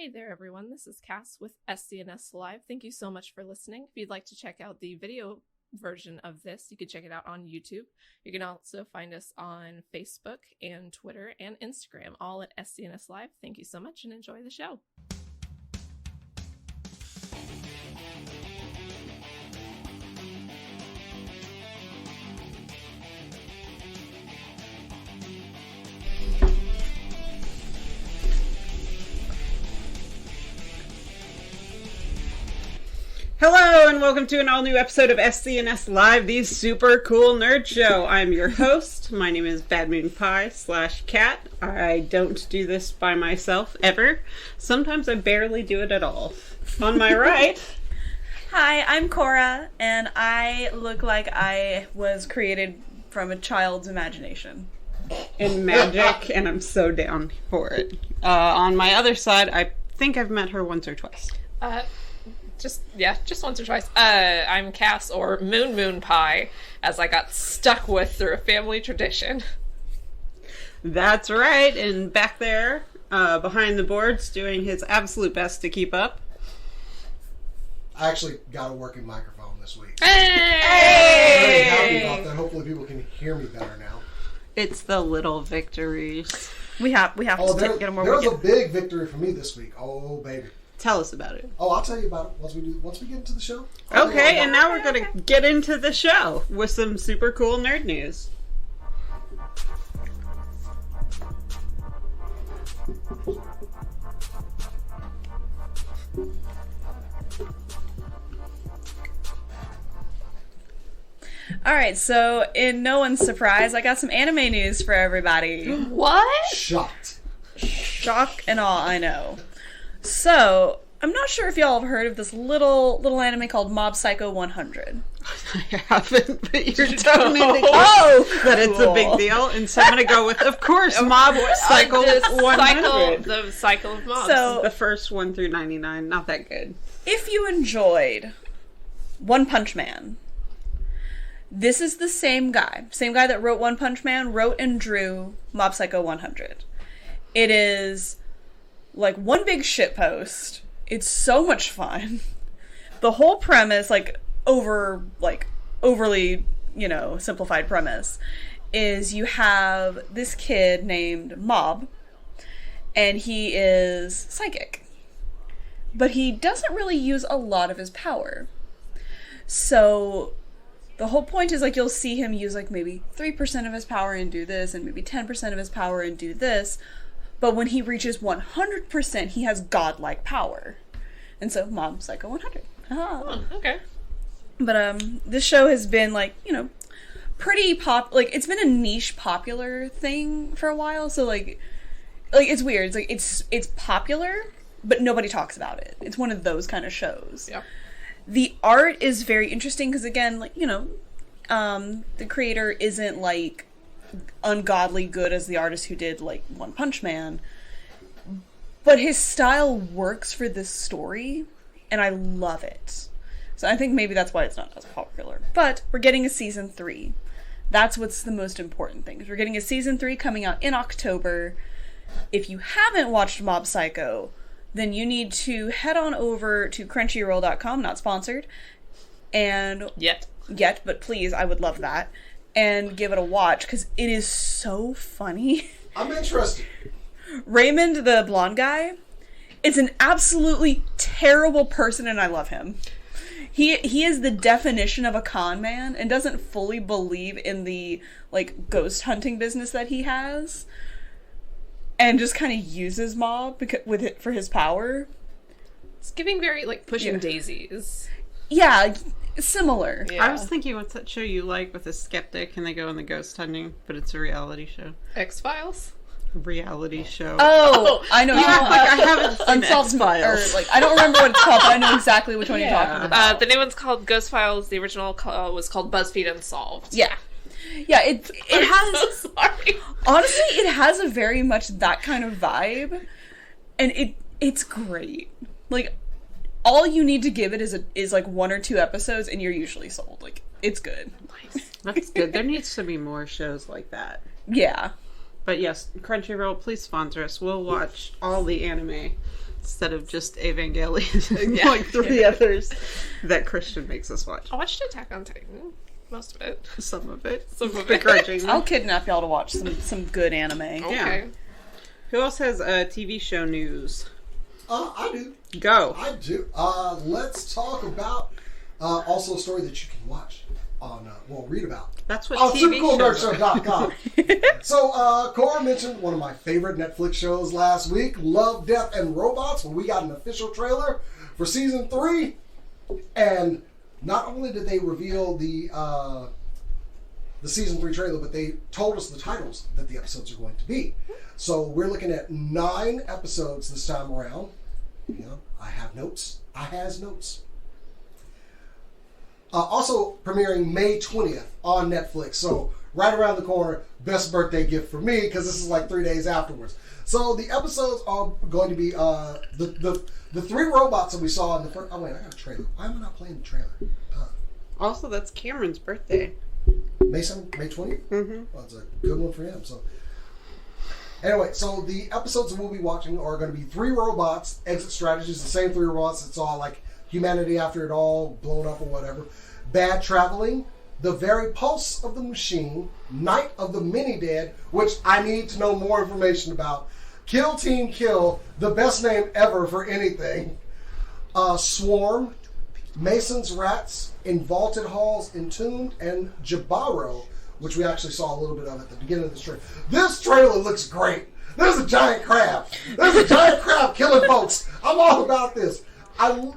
Hey there, everyone. This is Cass with SCNS Live. Thank you so much for listening. If you'd like to check out the video version of this, you can check it out on YouTube. You can also find us on Facebook and Twitter and Instagram, all at SCNS Live. Thank you so much and enjoy the show. Hello and welcome to an all-new episode of SCNS Live, the super cool nerd show. I'm your host. My name is Bad Moon Pie / Cat. I don't do this by myself, ever. Sometimes I barely do it at all. On my right... Hi, I'm Cora, and I look like I was created from a child's imagination. In magic, and I'm so down for it. On my other side, I think I've met her once or twice. Just once or twice. I'm Cass, or Moon Pie, as I got stuck with through a family tradition. That's right, and back there, behind the boards, doing his absolute best to keep up. I actually got a working microphone this week. Hey! I'm very happy about that. Hopefully people can hear me better now. It's the little victories. We have to get them more. There was a big victory for me this week. Oh, baby. Tell us about it. Oh, I'll tell you about it once we get into the show. Okay, and now we're going to get into the show with some super cool nerd news. Alright, so in no one's surprise, I got some anime news for everybody. What? Shocked. Shock and awe, I know. So, I'm not sure if y'all have heard of this little anime called Mob Psycho 100. I haven't, but you're telling me that it's a big deal, and so I'm going to go with, of course, Mob Psycho 100. The cycle of mobs. So, the first 1 through 99, not that good. if you enjoyed One Punch Man, this is the same guy that wrote One Punch Man, wrote and drew Mob Psycho 100. It is like one big shitpost. It's so much fun. The whole premise, overly, simplified premise, is you have this kid named Mob, and he is psychic. But he doesn't really use a lot of his power. So the whole point is, you'll see him use, maybe 3% of his power and do this, and maybe 10% of his power and do this. But when he reaches 100%, he has godlike power. And so, Mob Psycho 100. Oh, okay. But, this show has been, pretty it's been a niche popular thing for a while. So, it's weird. It's popular, but nobody talks about it. It's one of those kind of shows. Yeah. The art is very interesting because, again, the creator isn't, ungodly good as the artist who did, One Punch Man. But his style works for this story, and I love it. So I think maybe that's why it's not as popular. But we're getting a season 3. That's what's the most important thing. We're getting a season 3 coming out in October. If you haven't watched Mob Psycho, then you need to head on over to Crunchyroll.com, not sponsored, and... Yet, but please, I would love that. And give it a watch, because it is so funny. I'm interested. Raymond, the blonde guy, is an absolutely terrible person, and I love him. He is the definition of a con man, and doesn't fully believe in the, ghost hunting business that he has. And just kind of uses Mob for his power. It's giving very, Pushing Daisies. Yeah, similar. Yeah. I was thinking, what's that show you like with a skeptic and they go on the ghost hunting, but it's a reality show? X-Files? Reality show. Oh, I know. You act like I haven't seen Unsolved Files. I don't remember what it's called, but I know exactly which one you're talking about. The new one's called Ghost Files. The original was called BuzzFeed Unsolved. Yeah. Yeah, it has... So sorry. Honestly, it has a very much that kind of vibe, and it's great. All you need to give it is 1 or 2 episodes, and you're usually sold. It's good. Nice. That's good. There needs to be more shows like that. Yeah. But yes, Crunchyroll, please sponsor us. We'll watch all the anime. instead of just Evangelion and like 3 others that Christian makes us watch. I watched Attack on Titan. Most of it. Some of it. Begrudgingly. Begrudgingly. I'll kidnap y'all to watch some good anime. Okay. Who else has TV show news? I do. Go. I do. Let's talk about also a story that you can watch on, read about. That's what On TV shows are. supercoolnerdshow.com. So, Cora mentioned one of my favorite Netflix shows last week, Love, Death, and Robots, when we got an official trailer for season 3. And not only did they reveal the season 3 trailer, but they told us the titles that the episodes are going to be. So we're looking at 9 episodes this time around. You know, I have notes. I has notes. Also premiering May 20th on Netflix. So right around the corner, best birthday gift for me, because this is like 3 days afterwards. So the episodes are going to be the 3 robots that we saw in the first. Oh wait, I got a trailer. Why am I not playing the trailer? Also, that's Cameron's birthday. May 20th? Mm-hmm. Well, it's a good one for him. So anyway, so the episodes that we'll be watching are going to be 3 robots, exit strategies, the same 3 robots that saw like humanity after it all blown up or whatever. Bad Traveling, The Very Pulse of the Machine, Night of the Mini-Dead, which I need to know more information about. Kill Team Kill, the best name ever for anything. Swarm, Mason's Rats, In Vaulted Halls, Entombed, and Jabaro, which we actually saw a little bit of at the beginning of this trailer. This trailer looks great. There's a giant crab. There's a giant crab killing folks. I'm all about this.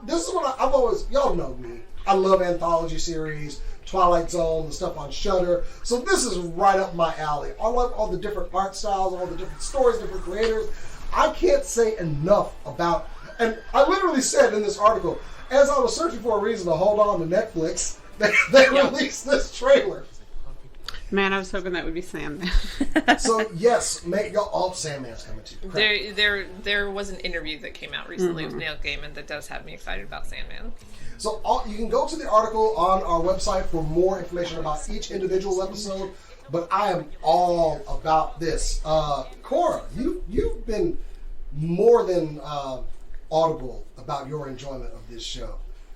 This is what I've always, y'all know me. I love anthology series, Twilight Zone, the stuff on Shudder. So this is right up my alley. I love all the different art styles, all the different stories, different creators. I can't say enough about, and I literally said in this article, as I was searching for a reason to hold on to Netflix, they released this trailer. Man, I was hoping that would be Sandman. So yes, Sandman's coming too. There was an interview that came out recently with Neil Gaiman that does have me excited about Sandman. So you can go to the article on our website for more information about each individual episode. But I am all about this. Cora, you've been more than audible about your enjoyment of this show.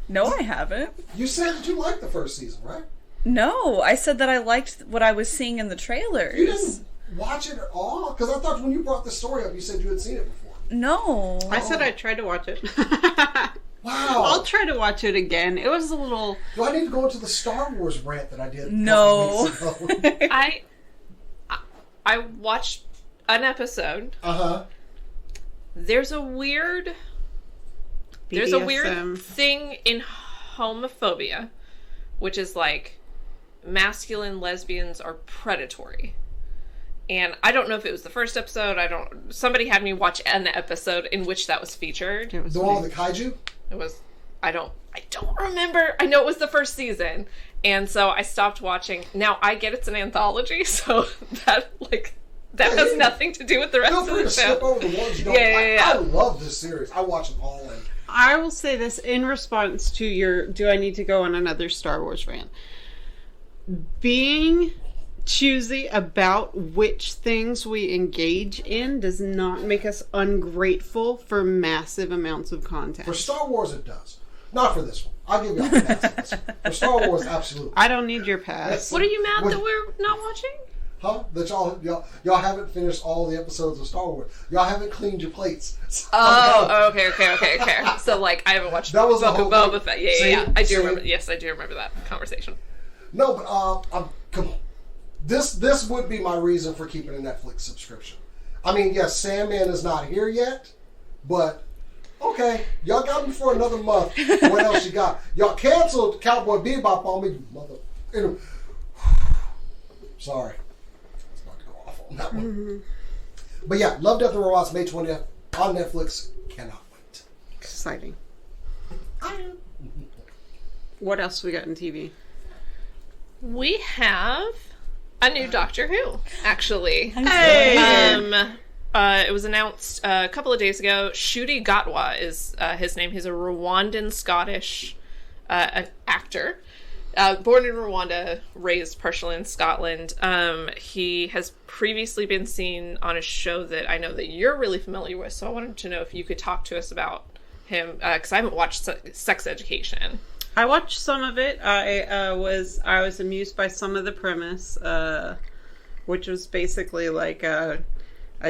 No, I haven't. You said that you liked the first season, right? No, I said that I liked what I was seeing in the trailers. You didn't watch it at all? Because I thought when you brought the story up, you said you had seen it before. No. I said I'd try to watch it. Wow. I'll try to watch it again. It was a little... Do I need to go into the Star Wars rant that I did? No. I watched an episode. Uh-huh. There's a weird thing in homophobia, which is like masculine lesbians are predatory. And I don't know if it was the first episode. Somebody had me watch an episode in which that was featured. It was the one with the kaiju? It was, I don't remember. I know it was the first season. And so I stopped watching. Now I get it's an anthology, so that has nothing to do with the rest of the show. Feel free to skip over the ones you don't like. I love this series. I watch them all in. I will say this in response to your, do I need to go on another Star Wars rant? Being choosy about which things we engage in does not make us ungrateful for massive amounts of content. For Star Wars, it does. Not for this one. I'll give you a pass. For Star Wars, absolutely. I don't need your pass. What are you mad that we're not watching? Huh? That y'all haven't finished all the episodes of Star Wars. Y'all haven't cleaned your plates. Oh, okay. So, like, I haven't watched that was Book the of whole Boba Fett. See? Yeah. I do remember. Yes, I do remember that conversation. No, but this would be my reason for keeping a Netflix subscription. I mean, yes, Sandman is not here yet, but okay, y'all got me for another month. What else you got? Y'all canceled Cowboy Bebop on me, mother. Sorry. That one. Mm-hmm. But yeah, Love, Death, and Robots, May 20th on Netflix. Cannot wait. Exciting. What else we got in TV? We have a new Doctor Who, actually. Hey! It was announced a couple of days ago. Ncuti Gatwa is his name. He's a Rwandan Scottish actor. Born in Rwanda, raised partially in Scotland. He has previously been seen on a show that I know that you're really familiar with, so I wanted to know if you could talk to us about him, because I haven't watched Sex Education. I watched some of it. I was amused by some of the premise, which was basically like a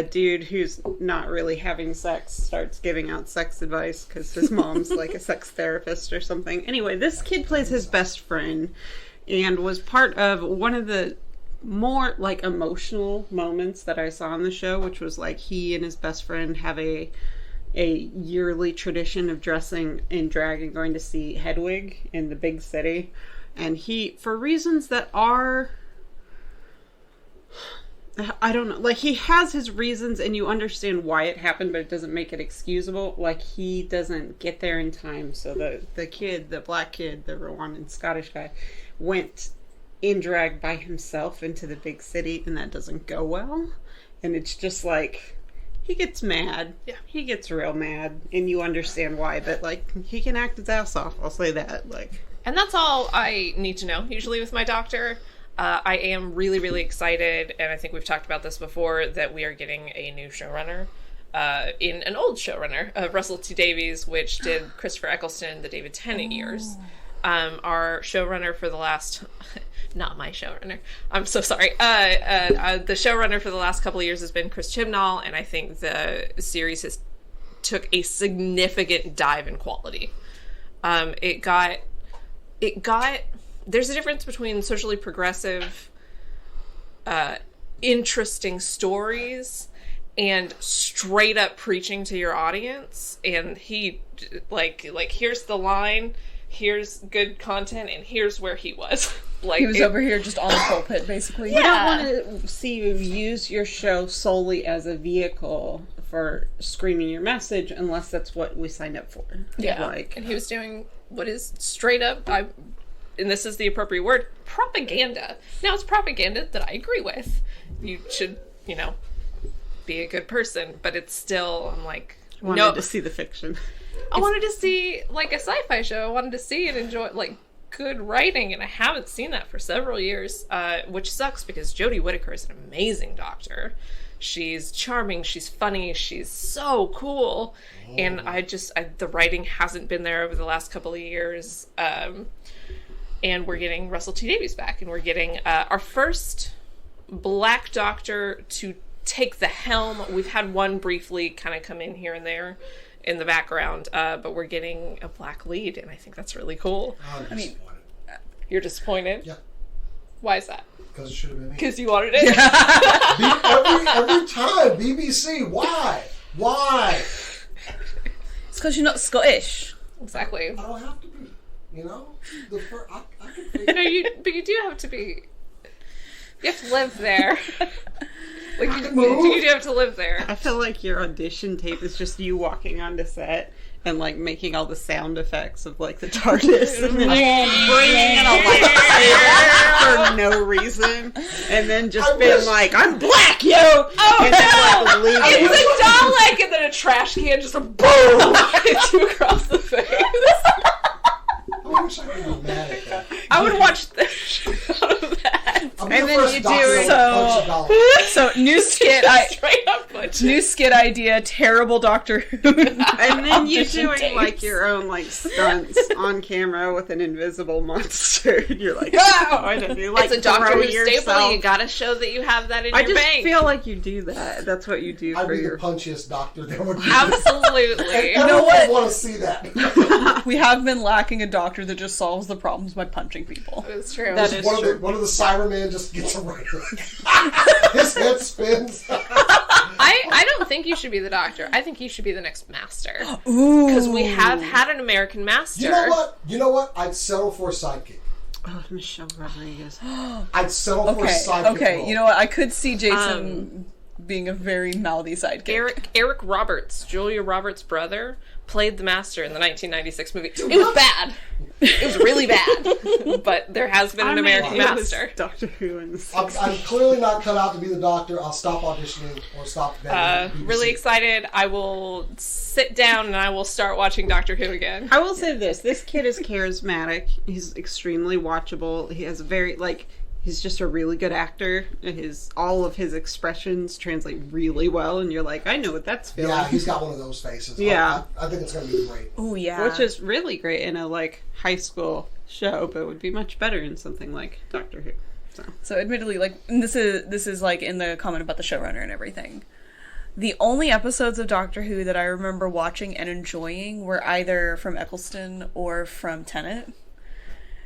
dude who's not really having sex starts giving out sex advice because his mom's like a sex therapist or something. Anyway, this kid plays his best friend and was part of one of the more like emotional moments that I saw on the show, which was like he and his best friend have a yearly tradition of dressing in drag and going to see Hedwig in the big city. And he, for reasons that are, I don't know, like he has his reasons and you understand why it happened, but it doesn't make it excusable. Like he doesn't get there in time. So the kid, the black kid, the Rwandan Scottish guy, went in drag by himself into the big city and that doesn't go well. And it's just like, he gets mad. Yeah. He gets real mad and you understand why, but like he can act his ass off. I'll say that. Like, and that's all I need to know, usually with my doctor. I am really, really excited, and I think we've talked about this before, that we are getting a new showrunner in an old showrunner, Russell T. Davies, which did Christopher Eccleston, the David Tennant years. Our showrunner for the last... not my showrunner. I'm so sorry. The showrunner for the last couple of years has been Chris Chibnall, and I think the series has took a significant dive in quality. It got there's a difference between socially progressive, interesting stories and straight up preaching to your audience. And he, like here's the line, here's good content, and here's where he was. Like he was over here just on the pulpit, basically. Yeah. I don't want to see you use your show solely as a vehicle for screaming your message unless that's what we signed up for. Yeah. Like, and he was doing what is straight up, and this is the appropriate word, propaganda. Now, it's propaganda that I agree with. You should, be a good person, but it's still, I'm like, I wanted to see the fiction. I wanted to see, like, a sci-fi show. I wanted to see and enjoy, like, good writing, and I haven't seen that for several years, which sucks because Jodie Whittaker is an amazing doctor. She's charming, she's funny, she's so cool, and the writing hasn't been there over the last couple of years, and we're getting Russell T. Davies back, and we're getting our first black doctor to take the helm. We've had one briefly kind of come in here and there in the background, but we're getting a black lead, and I think that's really cool. I mean, you're disappointed? Yeah. Why is that? Because it should have been me. Because you wanted it? every time, BBC, why? Why? It's because you're not Scottish. Exactly. I don't have to be, I can figure but you do have to be. You have to live there. Like you do have to live there. I feel like your audition tape is just you walking onto set and like making all the sound effects of like the TARDIS and then bringing in a lightsaber for no reason, and then just being like, "I'm black, yo!" Oh, and then like leaving. It's a Dalek, and then a trash can just a boom hits you across the face. I wish I could be mad at that. I would watch the shit out of that. And then you do it. So new skit, Straight up punch. new skit idea, terrible Doctor Who. And then you audition doing tapes. like your own like stunts on camera with an invisible monster. And you're like, and you like It's a Doctor throw Who staple. yourself. You gotta show that you have that in I your just bank. feel like you do that. That's what you do I'd for be your. the punchiest doctor there would be. Absolutely. You know what? Want to see that? We have been lacking a doctor that just solves the problems by punching people. It's true. That is true. One of the Cybermen just gets a right. His head spins. I don't think you should be the Doctor. I think you should be the next Master. Ooh. Because we have had an American Master. You know what? I'd settle for a sidekick. Oh, Michelle Rodriguez. I'd settle for a sidekick. Okay, role. you know what? I could see Jason being a very mouthy sidekick. Eric Roberts, Julia Roberts' brother, played the Master in the 1996 movie. It was bad. It was really bad. But there has been an American Master. Doctor Who in the I'm clearly not cut out to be the Doctor. I'll stop auditioning or stop begging. Really excited. I will sit down and I will start watching Doctor Who again. I will say this. This kid is charismatic. He's extremely watchable. He has he's just a really good actor. All of his expressions translate really well, and you're like, I know what that's feeling. Yeah, he's got one of those faces. Yeah. I think it's going to be great. Oh yeah. Which is really great in a, like, high school show, but would be much better in something like Doctor Who. So admittedly, like, and this is like in the comment about the showrunner and everything. The only episodes of Doctor Who that I remember watching and enjoying were either from Eccleston or from Tennant.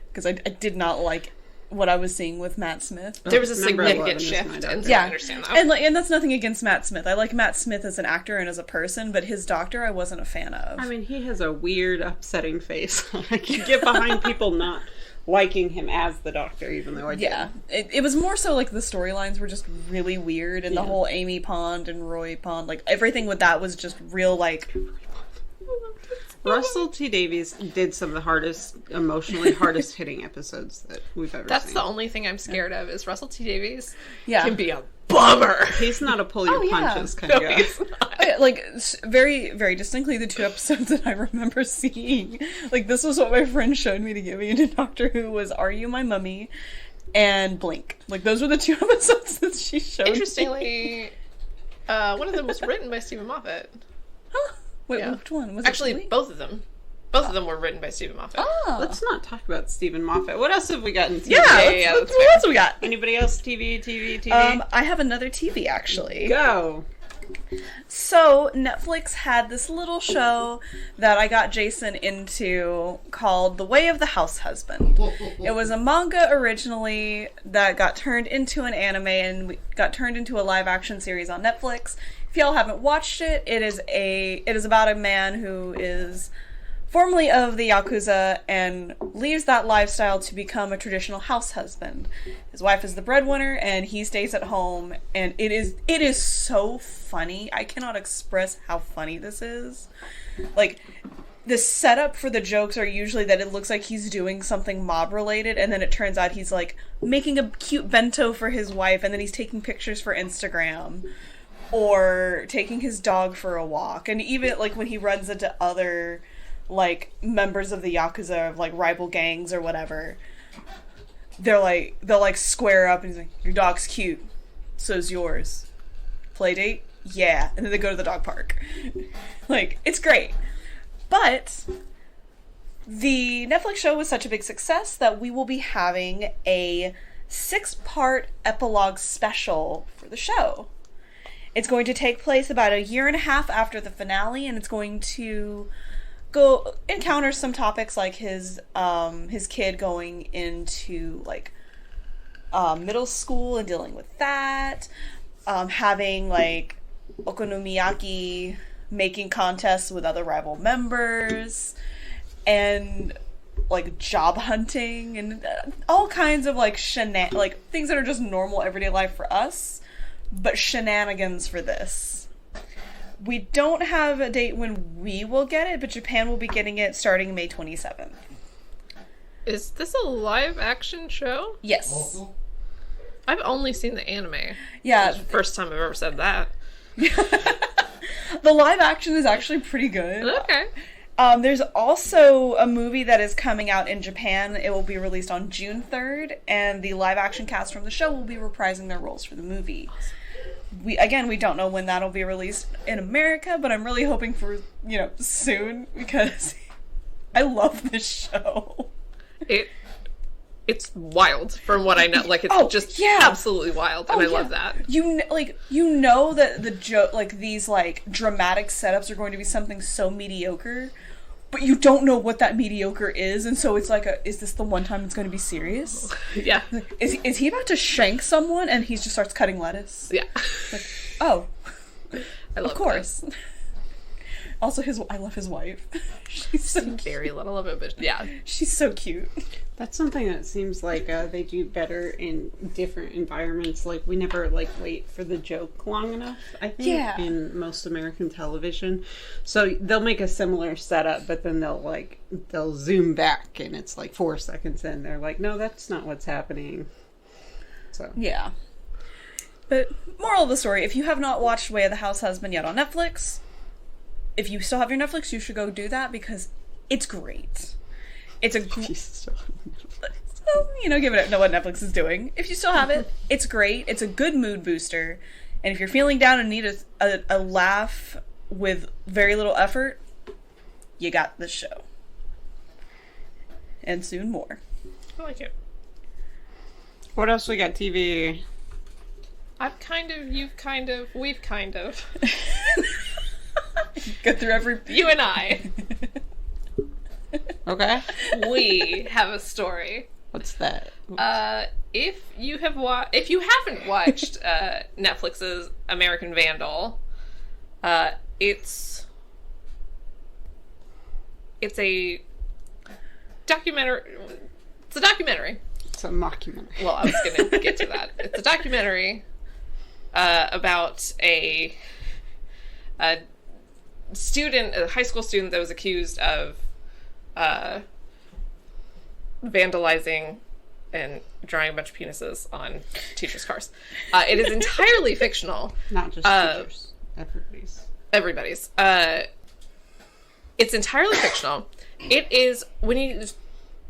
Because I did not like what I was seeing with Matt Smith. There was a Number significant 11 is shift, my and doctor. so Yeah, I understand that. and that's nothing against Matt Smith. I like Matt Smith as an actor and as a person, but his doctor I wasn't a fan of. I mean, he has a weird, upsetting face. I can get behind people not liking him as the Doctor, even though I did. Yeah, it was more so like the storylines were just really weird, and the whole Amy Pond and Roy Pond, like everything with that was just real like. Russell T Davies did some of the emotionally hardest hitting episodes that we've ever That's seen. the only thing I'm scared of is Russell T Davies can be a bummer. He's not a pull your punches kind No, of guy. he's not. Like very very distinctly the two episodes that I remember seeing, like this was what my friend showed me to get me into Doctor Who was Are You My Mummy and Blink. Like those were the two episodes that she showed Interestingly, one of them was written by Stephen Moffat. Huh? Wait, Yeah. which one? Was Actually, it Blink? both of them. Both of them were written by Stephen Moffat. Oh. Let's not talk about Stephen Moffat. What else have we gotten? Yeah, that's what else we got? Anybody else? TV? I have another TV actually. Go. So, Netflix had this little show that I got Jason into called The Way of the House Husband. It was a manga originally that got turned into an anime and got turned into a live action series on Netflix. If y'all haven't watched it, it is about a man who is formerly of the Yakuza and leaves that lifestyle to become a traditional house husband. His wife is the breadwinner and he stays at home, and it is so funny. I cannot express how funny this is. Like, the setup for the jokes are usually that it looks like he's doing something mob related, and then it turns out he's like making a cute bento for his wife, and then he's taking pictures for Instagram or taking his dog for a walk. And even like when he runs into other like members of the Yakuza, of like rival gangs or whatever, they'll like square up and he's like, your dog's cute, so's yours. Play date? Yeah. And then they go to the dog park. Like, it's great. But the Netflix show was such a big success that we will be having a 6-part epilogue special for the show. It's going to take place about a year and a half after the finale, and it's going to go encounter some topics like his kid going into like middle school and dealing with that, having like okonomiyaki making contests with other rival members, and like job hunting and all kinds of like like things that are just normal everyday life for us, but shenanigans for this. We don't have a date when we will get it, but Japan will be getting it starting May 27th. Is this a live action show? Yes. I've only seen the anime. Yeah. It's the first time I've ever said that. The live action is actually pretty good. Okay. There's also a movie that is coming out in Japan. It will be released on June 3rd, and the live action cast from the show will be reprising their roles for the movie. We don't know when that'll be released in America, but I'm really hoping for, soon, because I love this show. It's wild from what I know. Like, it's absolutely wild, and I love that. You know that the joke, like, these, like, dramatic setups are going to be something so mediocre, but you don't know what that mediocre is, and so it's like, is this the one time it's going to be serious? Yeah. Is he about to shank someone, and he just starts cutting lettuce? Yeah. Like, oh. I love of course. Also, I love his wife. She's so cute. Very little of it, but yeah. She's so cute. That's something that seems like they do better in different environments. Like, we never, like, wait for the joke long enough, I think, Yeah. in most American television. So they'll make a similar setup, but then they'll zoom back, and it's like 4 seconds in. They're like, no, that's not what's happening. So Yeah. But, moral of the story, if you have not watched Way of the House Husband yet on Netflix, if you still have your Netflix, you should go do that, because it's great. It's a well, give it know what Netflix is doing. If you still have it, it's great. It's a good mood booster. And if you're feeling down and need a laugh with very little effort, you got this show. And soon more. I like it. what else we got? TV. I've kind of, you've kind of, we've kind of. Go through every... You and I. Okay. We have a story. What's that? If you haven't watched Netflix's American Vandal, it's a documentary. It's a documentary. It's a mockumentary. Well, I was going to get to that. It's a documentary about a student, a high school student that was accused of vandalizing and drawing a bunch of penises on teachers' cars. It is entirely fictional. Not just teachers. Everybody's. It's entirely fictional. It is, when you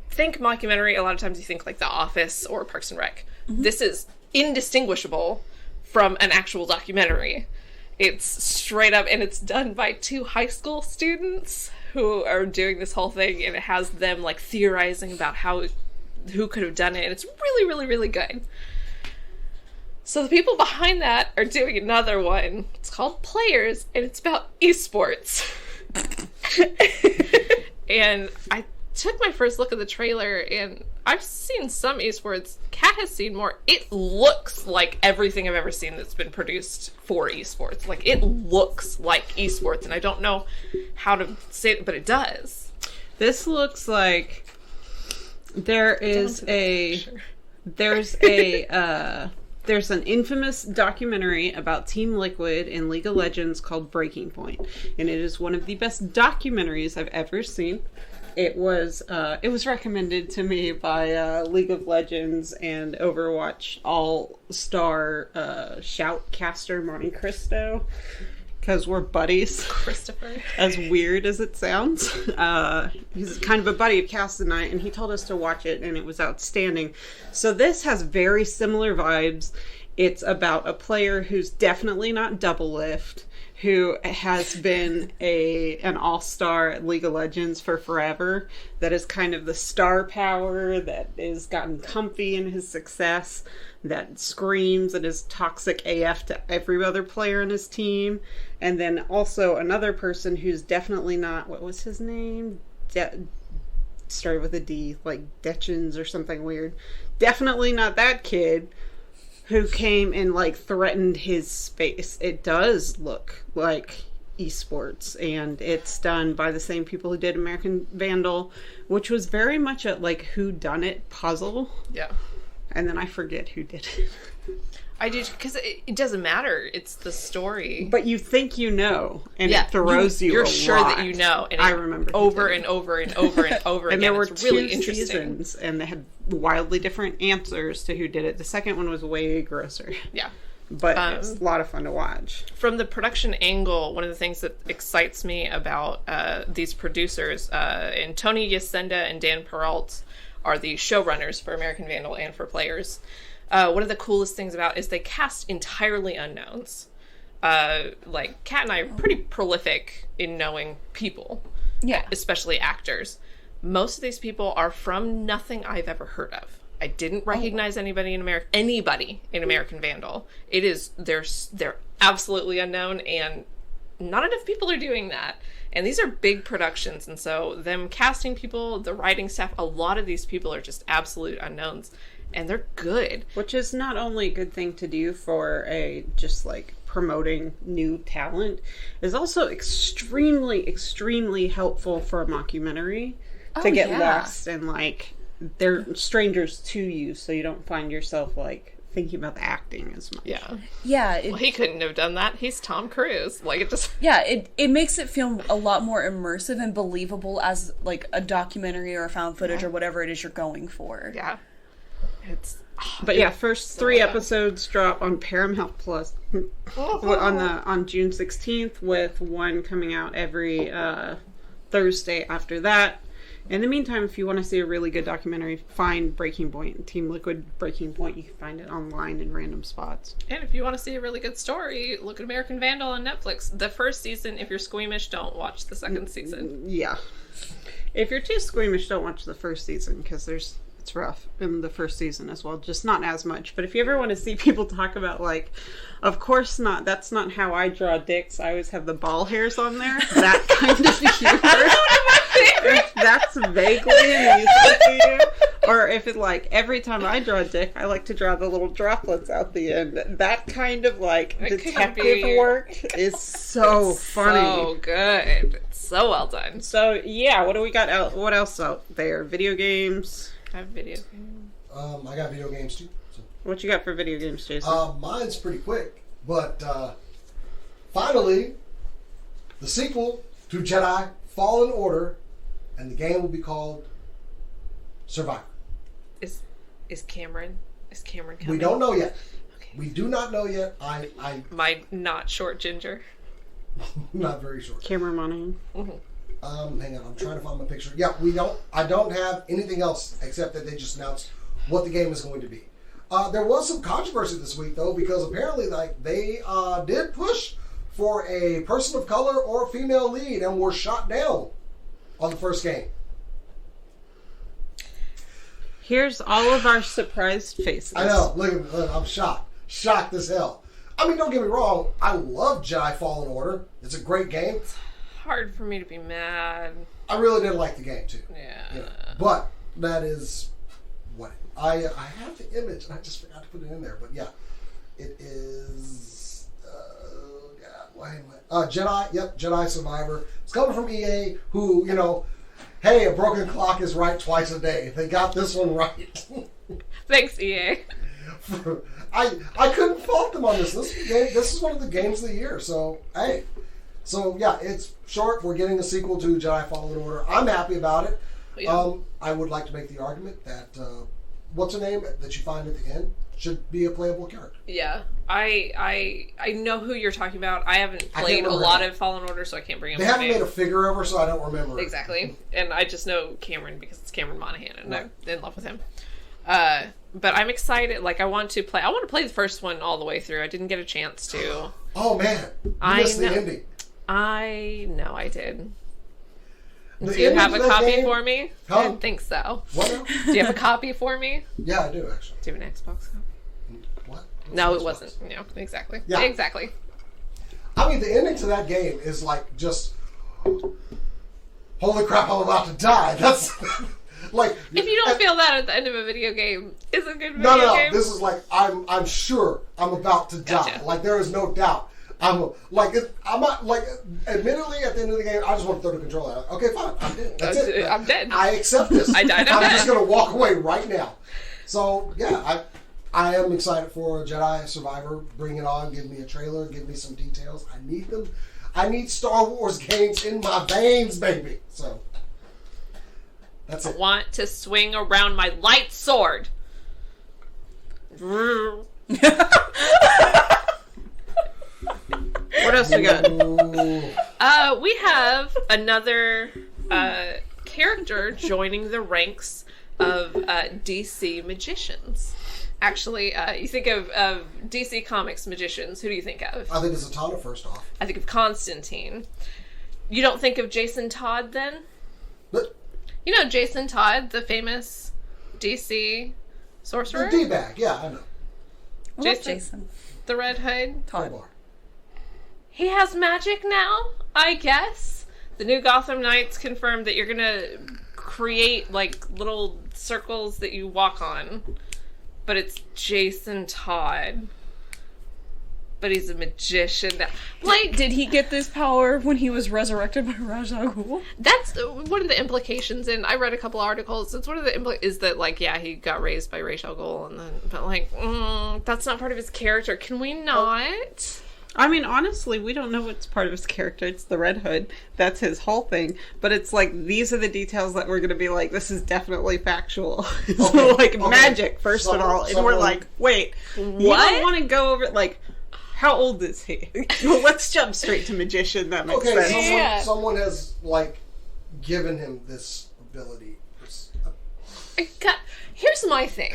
think mockumentary, a lot of times you think like The Office or Parks and Rec. Mm-hmm. This is indistinguishable from an actual documentary. It's straight up, and it's done by 2 high school students who are doing this whole thing, and it has them like theorizing about who could have done it, and it's really, really, really good. So the people behind that are doing another one. It's called Players, and it's about esports. And I took my first look at the trailer, and I've seen some esports. Kat has seen more. It looks like everything I've ever seen that's been produced for esports. Like, it looks like esports, and I don't know how to say it, but it does. This looks like there's an infamous documentary about Team Liquid in League of Legends called Breaking Point, and it is one of the best documentaries I've ever seen. It was recommended to me by League of Legends and Overwatch all-star shoutcaster Monte Cristo, because we're buddies. Christopher. As weird as it sounds. He's kind of a buddy of Cass and I, and he told us to watch it, and it was outstanding. So this has very similar vibes. It's about a player who's definitely not double lift, who has been an all-star at League of Legends for forever, that is kind of the star power, that has gotten comfy in his success, that screams and is toxic AF to every other player in his team. And then also another person who's definitely not, what was his name? Started with a D, like Detchins or something weird. Definitely not that kid who came and like threatened his space. It does look like esports, and it's done by the same people who did American Vandal, which was very much a like whodunit puzzle. Yeah. And then I forget who did it. I do, because it doesn't matter. It's the story. But you think you know, and it throws you. You're a sure lot. that you know. And I remember over and over and over and over and again. there were it's really 2 interesting. seasons, and they had wildly different answers to who did it. The second one was way grosser. Yeah. But it's a lot of fun to watch. From the production angle, one of the things that excites me about these producers, and Tony Yacenda and Dan Peralt are the showrunners for American Vandal and for Players. One of the coolest things about is they cast entirely unknowns. Like, Kat and I are pretty prolific in knowing people. Yeah. Especially actors. Most of these people are from nothing I've ever heard of. I didn't recognize anybody in American Vandal. It is, they're absolutely unknown, and not enough people are doing that. And these are big productions, and so them casting people, the writing staff, a lot of these people are just absolute unknowns. And they're good. Which is not only a good thing to do for a just like promoting new talent is also extremely helpful for a mockumentary to get lost and like they're strangers to you, so you don't find yourself like thinking about the acting as much. Yeah. Well, he couldn't have done that. He's Tom Cruise. Like, it just... Yeah, it makes it feel a lot more immersive and believable as, like, a documentary or a found footage or whatever it is you're going for. Yeah. It's... But yeah, first 3 episodes drop on Paramount Plus on June 16th, with one coming out every Thursday after that. In the meantime, if you want to see a really good documentary, find Breaking Point, Team Liquid Breaking Point. You can find it online in random spots. And if you want to see a really good story, look at American Vandal on Netflix. The first season, if you're squeamish, don't watch the second season. Yeah. If you're too squeamish, don't watch the first season, because it's rough in the first season as well. Just not as much. But if you ever want to see people talk about, like, of course not, that's not how I draw dicks. I always have the ball hairs on there. That kind of humor. If that's vaguely amusing to you, or if it like every time I draw a dick, I like to draw the little droplets out the end. That kind of like detective work is so funny. So good. It's so well done. So yeah, what do we got out? What else out there? Video games. I have video games. I got video games too. So. What you got for video games, Jason? Mine's pretty quick, but finally, the sequel to Jedi Fallen Order, and the game will be called Survivor. Is Cameron coming? We don't know yet. Okay. We do not know yet. I My not short ginger. not very sure. Cameron Monaghan. Mm-hmm. Hang on, I'm trying to find my picture. Yeah, we don't. I don't have anything else except that they just announced what the game is going to be. There was some controversy this week though, because apparently, like, they did push for a person of color or female lead and were shot down on the first game. Here's all of our surprised faces. I know. Look at me. I'm shocked. Shocked as hell. I mean, don't get me wrong. I love Jedi Fallen Order. It's a great game. It's hard for me to be mad. I really did like the game too. Yeah. You know, but that is what I have the image and I just forgot to put it in there. But yeah, it is. Why am I? Jedi. Yep, Jedi Survivor. It's coming from EA, who, you know, hey, a broken clock is right twice a day. They got this one right. Thanks, EA. I couldn't fault them on this. This is one of the games of the year. So hey, so yeah, it's short. We're getting a sequel to Jedi Fallen Order. I'm happy about it. Yeah. I would like to make the argument that what's her name that you find at the end should be a playable character. Yeah, I know who you're talking about. I haven't played a lot of Fallen Order, so I can't bring up. They haven't made a figure of her, so I don't remember. Exactly, and I just know Cameron because it's Cameron Monaghan, and I'm in love with him. But I'm excited. Like, I want to play the first one all the way through. I didn't get a chance to. Oh man, you missed the ending. I know I did. The Do you have a copy game, for me? Huh? I didn't think so. What now? Do you have a copy for me? Yeah, I do actually. Do you have an Xbox copy? What? No, it wasn't. No, exactly. Yeah. Exactly. I mean, the ending to that game is like just, holy crap, I'm about to die. That's like. If you don't feel that at the end of a video game, is it a good video No. game? This is like I'm sure I'm about to die. Gotcha. Like there is no doubt. I'm not like. Admittedly, at the end of the game, I just want to throw the controller out. Okay, fine. I'm dead. That's it. I'm dead. I accept this. I died, I'm I'm just dead. gonna walk away right now. So yeah, I am excited for Jedi Survivor. Bring it on. Give me a trailer. Give me some details. I need them. I need Star Wars games in my veins, baby. So that's I it. want to swing around my light sword. What else we got? Ooh. We have another character joining the ranks of DC magicians. Actually, you think of DC Comics magicians. Who do you think of? I think it's Zatanna first off. I think of Constantine. You don't think of Jason Todd then? But You know Jason Todd, the famous DC sorcerer? the D-bag, yeah, I know. I love Jason. The Red Hood? Todd. Bar. He has magic now, I guess. The new Gotham Knights confirmed that you're gonna create, like, little circles that you walk on. But it's Jason Todd. but he's a magician now. Like, Did he get this power when he was resurrected by Ra's al Ghul? that's one of the implications, and I read a couple articles. It's one of the is that, like, yeah, he got raised by Ra's al Ghul, and then, but like, that's not part of his character. Can we not? I mean, honestly, we don't know what's part of his character. It's the Red Hood. That's his whole thing. But it's like, these are the details that we're going to be like, this is definitely factual. So, like, magic, first of all. And we're like, wait, you don't want to go over, like, how old is he? Well, let's jump straight to magician. That makes sense. Someone has, like, given him this ability. Here's my thing.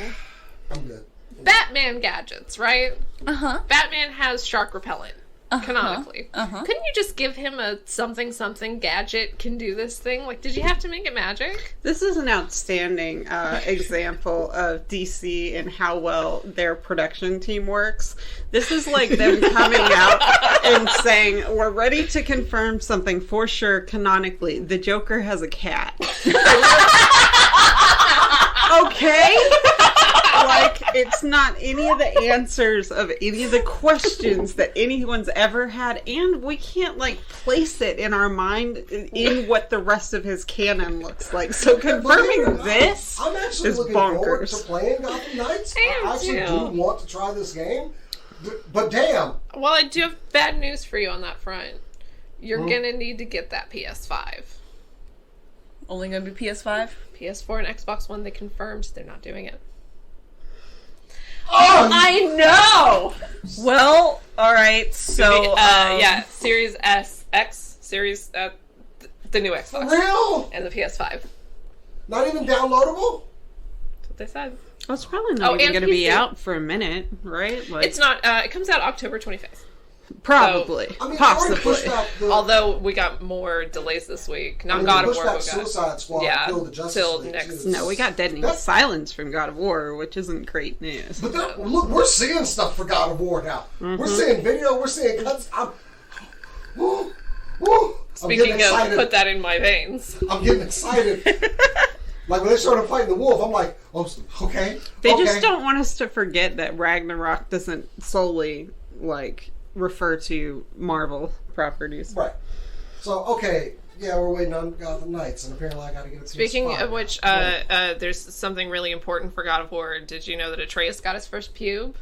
I'm good. Batman gadgets, right? Uh-huh. Batman has shark repellent, canonically. Couldn't you just give him a something gadget can do this thing? Like, did you have to make it magic? This is an outstanding example of DC and how well their production team works. This is like them coming out and saying, we're ready to confirm something for sure canonically. The Joker has a cat. Okay? Like, it's not any of the answers of any of the questions that anyone's ever had, and we can't, like, place it in our mind in what the rest of his canon looks like. So confirming this I'm actually is looking forward bonkers. to playing Gotham Knights. I actually too. do want to try this game, but damn. Well, I do have bad news for you on that front. You're gonna need to get that PS5. Only gonna be PS5? PS4 and Xbox One, they confirmed they're not doing it. Oh, I know! Well, alright, so... yeah, Series S, X, Series, the new for Xbox. real? And the PS5. Not even downloadable? That's what they said. Well, it's probably not even and going to be PC. out for a minute, right? Like, It's not, it comes out October 25th. probably. I mean, they already possibly. pushed back the, Although we got more delays this week. Not I mean, God they of pushed War, back but we got... Suicide Squad yeah, till the Justice till League, next- too. No, we got Deadening That's- Silence from God of War, which isn't great news. But look, we're seeing stuff for God of War now. We're seeing video, we're seeing cuts. I'm Speaking getting of, excited. put that in my veins. I'm getting excited. Like when they started fighting the wolf, I'm like, oh, okay. They okay. just don't want us to forget that Ragnarok doesn't solely, like, refer to Marvel properties. Right. So, okay, yeah, we're waiting on Gotham Knights, and apparently I gotta get it to Speaking PS5 of which, now. there's something really important for God of War. Did you know that Atreus got his first pube?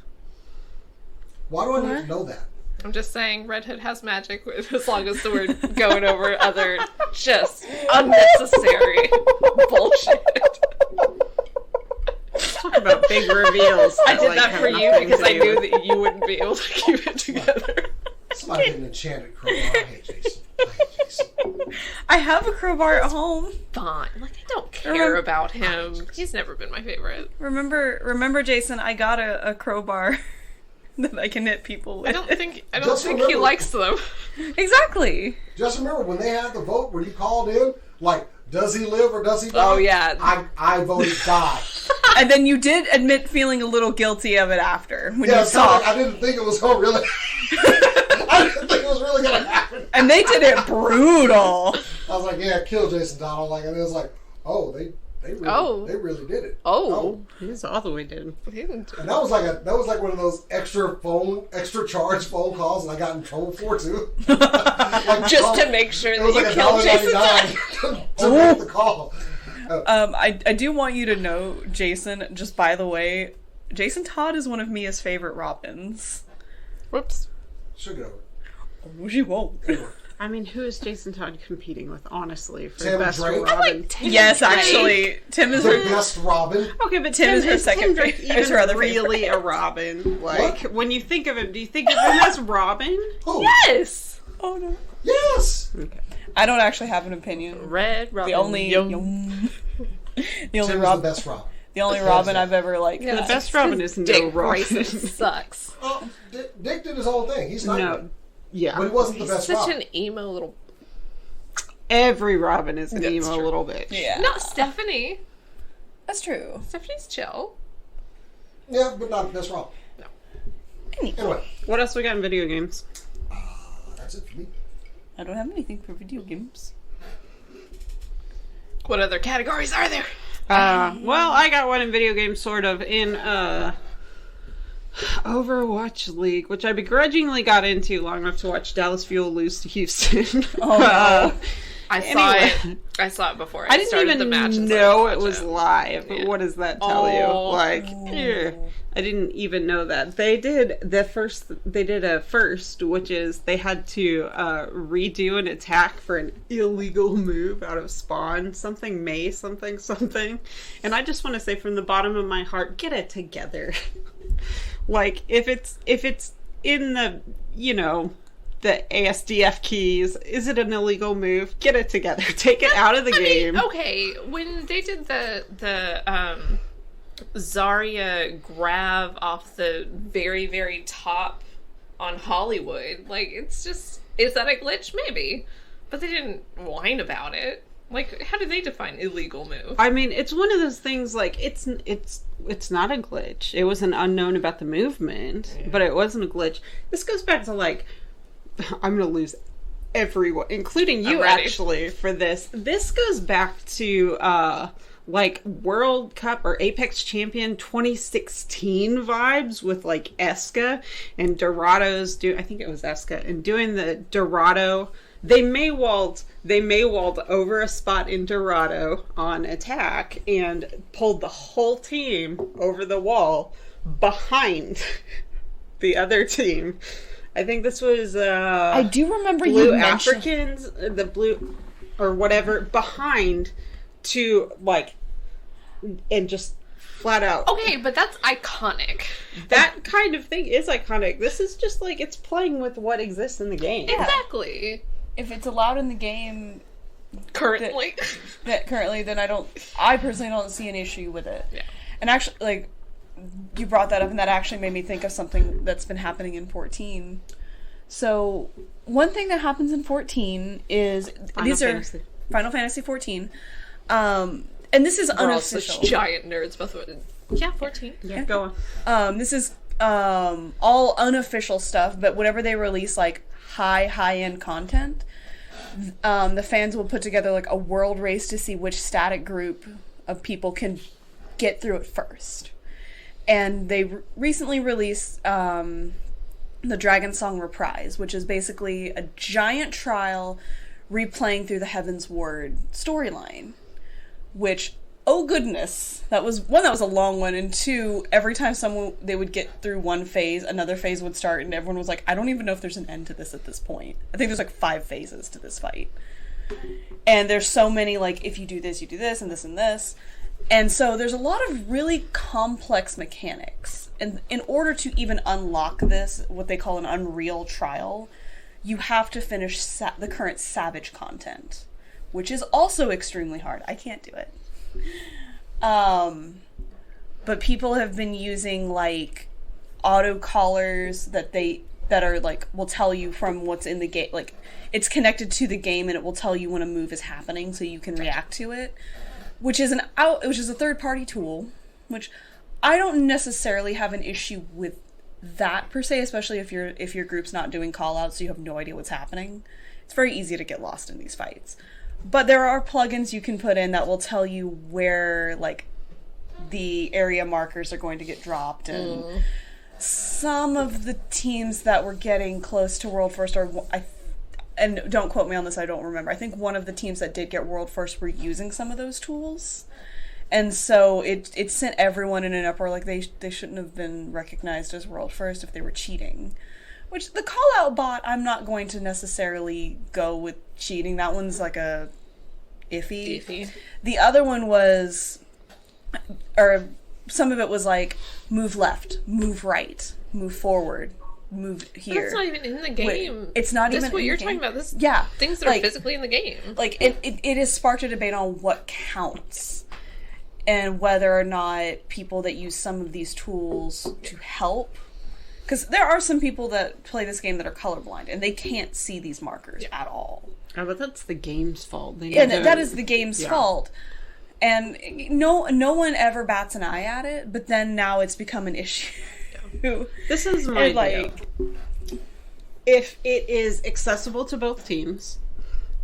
Why do I need to know that? I'm just saying, Red Hood has magic, as long as we're going over other just unnecessary bullshit. Talk about big reveals. I did like, that have for you nothing because to I do knew with- that you wouldn't be able to keep it together. Somebody did an enchanted crowbar. I hate Jason. I hate Jason. I have a crowbar at home. Fine. Like, I don't care about him. He's never been my favorite. Remember, Jason, I got a crowbar that I can hit people with. I don't think Just he remember- likes them. Exactly. Just remember when they had the vote where you called in, like, does he live or does he die? Oh, yeah. I voted die. And then you did admit feeling a little guilty of it after when Yeah, you it's kinda saw. like I didn't think it was going to really. I didn't think it was really going to happen. And they did it brutal. I was like, yeah, kill Jason Donald. Like, and it was like, oh, they really did it. Oh. He's all the way did. And that was like one of those extra charge phone calls, and I got in trouble for too. Like, Just to make sure it that was you like killed Jason. $1.99 to make the call. I do want you to know, Jason, just by the way, Jason Todd is one of Mia's favorite Robins. Whoops. Should get over it. Oh, she won't. I mean, who is Jason Todd competing with, honestly, for Tim best Drake? Robin? Yes, actually, Tim is The her. best Robin. Okay, but Tim is her second Drake favorite. Is her even other really favorite. a Robin? Like, What? when you think of him, do you think of him as Robin? Who? Yes. Oh no. Yes. Okay. I don't actually have an opinion. Red Robin. The only Yum. the only Tim Rob, the best Robin. the only That's Robin fair. I've ever like. Yeah. The best Robin is no Dick Robin. Grayson sucks. Well, Dick did his own thing. He's not. No. Yeah. But he wasn't the best Such Robin. an emo little. Every Robin is an That's emo true. little bitch. Yeah, Not Stephanie. that's true. Stephanie's chill. Yeah, but not the best Robin. Anyway, What else we got in video games? that's it for me. I don't have anything for video games. What other categories are there? Well, I got one in video games, sort of. In Overwatch League, which I begrudgingly got into long enough to watch Dallas Fuel lose to Houston. Oh, no. I saw it before. I didn't started even the match and know started it to was watch live. Yeah. What does that tell you? Like, I didn't even know that. They did a first, which is they had to redo an attack for an illegal move out of spawn. Something. And I just want to say from the bottom of my heart, get it together. Like, if it's in the, the ASDF keys, is it an illegal move? Get it together. Take it out of the game. Okay, when they did the Zarya grab off the very, very top on Hollywood, like, it's just, is that a glitch? Maybe. But they didn't whine about it. Like, how do they define illegal move? I mean, it's one of those things, like, it's not a glitch. It was an unknown about the movement, but it wasn't a glitch. This goes back to, like, I'm going to lose everyone, including you, actually, for this. This goes back to, like, World Cup or Apex Champion 2016 vibes with, like, Eska and Dorado's I think it was Eska, and doing the Dorado. They Maywalled over a spot in Dorado on attack and pulled the whole team over the wall behind the other team. I think this was I do remember Blue you mentioned Africans, the blue or whatever, behind to, like, and just flat out. Okay, but that's iconic. That kind of thing is iconic. This is just like, it's playing with what exists in the game. Exactly. if it's allowed in the game Currently. then I personally don't see an issue with it. Yeah. And actually, like, you brought that up, and that actually made me think of something that's been happening in 14. So, one thing that happens in 14 is Final Fantasy 14. And this is We're all such unofficial. giant nerds, both of it. Yeah, 14. Yeah, go on. This is all unofficial stuff, but whenever they release, like, high-end content, the fans will put together, like, a world race to see which static group of people can get through it first. And they recently released the Dragon Song Reprise, which is basically a giant trial replaying through the Heaven's Word storyline. Which, oh goodness, that was a long one, and two, every time they would get through one phase, another phase would start, and everyone was like, I don't even know if there's an end to this at this point. I think there's like 5 phases to this fight. And there's so many, like, if you do this, you do this, and this, and this. And so there's a lot of really complex mechanics. And in order to even unlock this, what they call an Unreal Trial, you have to finish the current Savage content, which is also extremely hard. I can't do it. But people have been using, like, auto callers that are, like, will tell you from what's in the game. Like, it's connected to the game and it will tell you when a move is happening so you can react to it. Which is a third-party tool, which I don't necessarily have an issue with that per se, especially if your group's not doing call-outs, so you have no idea what's happening. It's very easy to get lost in these fights. But there are plugins you can put in that will tell you where, like, the area markers are going to get dropped, and some of the teams that were getting close to World First and don't quote me on this, I don't remember. I think one of the teams that did get World First were using some of those tools. And so it sent everyone in an uproar, like they shouldn't have been recognized as World First if they were cheating. Which, the call-out bot, I'm not going to necessarily go with cheating. That one's like a iffy. The other one was, or some of it was like, move left, move right, move forward, move here. That's not even in the game. It's not even in the game. This is what you're talking about. This things that are physically in the game. Like, it has sparked a debate on what counts. And whether or not people that use some of these tools to help. Because there are some people that play this game that are colorblind, and they can't see these markers at all. Oh, but that's the game's fault. That is the game's fault. And no one ever bats an eye at it, but then now it's become an issue. This is my deal. If it is accessible to both teams,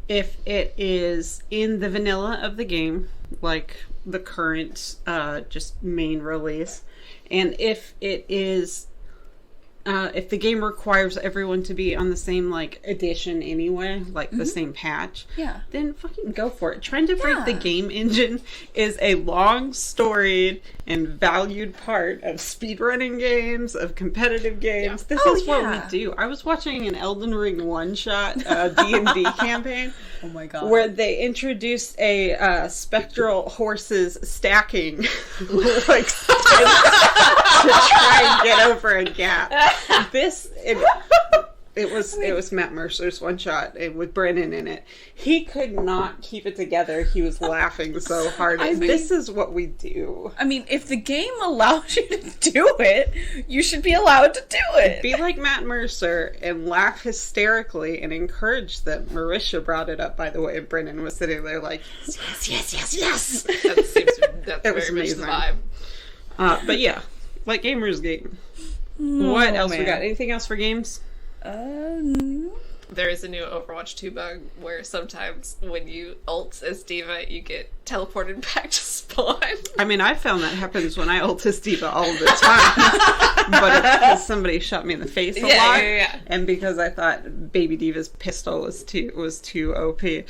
if it is in the vanilla of the game, like the current just main release, and if it is if the game requires everyone to be on the same, like, edition anyway, like the same patch, then fucking go for it. Trying to break the game engine is a long, storied, and valued part of speedrunning games, of competitive games. This is what we do. I was watching an Elden Ring one-shot D&D campaign. Oh my god. Where they introduced a spectral horses stacking, like, to try and get over a gap. It was Matt Mercer's one shot with Brennan in it. He could not keep it together. He was laughing so hard. This is what we do. I mean, if the game allows you to do it, you should be allowed to do it. Be like Matt Mercer and laugh hysterically and encourage them. Marisha brought it up, by the way, and Brennan was sitting there like, yes. That's very much the vibe. But yeah, let gamers game. What else we got? Anything else for games? There is a new Overwatch 2 bug where sometimes when you ult as D.Va, you get teleported back to spawn. I mean, I found that happens when I ult as D.Va all the time. But it's because somebody shot me in the face a lot. Yeah. And because I thought Baby D.Va's pistol was too OP. I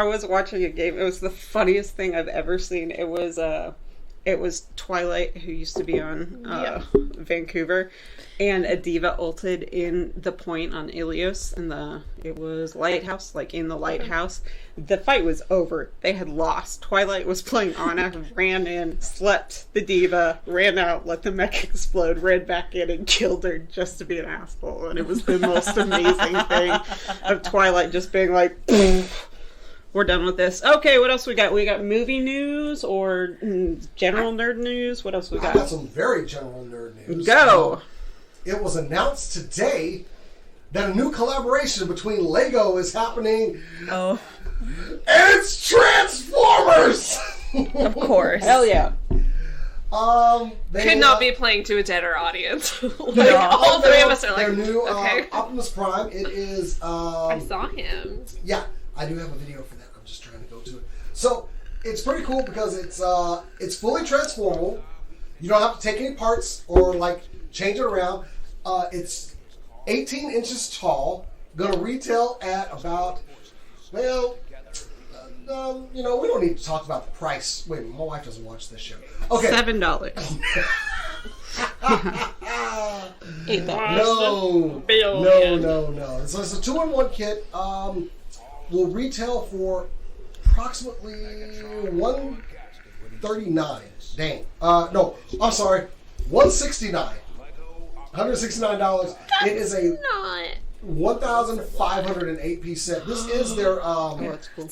was watching a game. It was the funniest thing I've ever seen. It was Twilight, who used to be on Vancouver, and a D.Va ulted in the point on Ilios, and it was Lighthouse, like in the lighthouse. The fight was over. They had lost. Twilight was playing Ana, ran in, slept the D.Va, ran out, let the mech explode, ran back in, and killed her just to be an asshole. And it was the most amazing thing of Twilight just being like, we're done with this. Okay, what else we got? We got movie news or general nerd news? What else we got? I got some very general nerd news. Go! It was announced today that a new collaboration between Lego is happening. Oh. And it's Transformers! Of course. Hell yeah. Could not be playing to a deader audience. All three of us are like, their new okay. Optimus Prime. It is. I saw him. Yeah, I do have a video for that. I'm just trying to go to it. So it's pretty cool because it's fully transformable. You don't have to take any parts or like change it around. It's 18 inches tall. Going to retail at about, well, we don't need to talk about the price. Wait, my wife doesn't watch this show. Okay, $7. $8. No. So it's a 2-in-1 kit. Will retail for approximately $139. Dang. No, I'm sorry. $169. $169. It is a 1,508 piece set. This is their That's cool.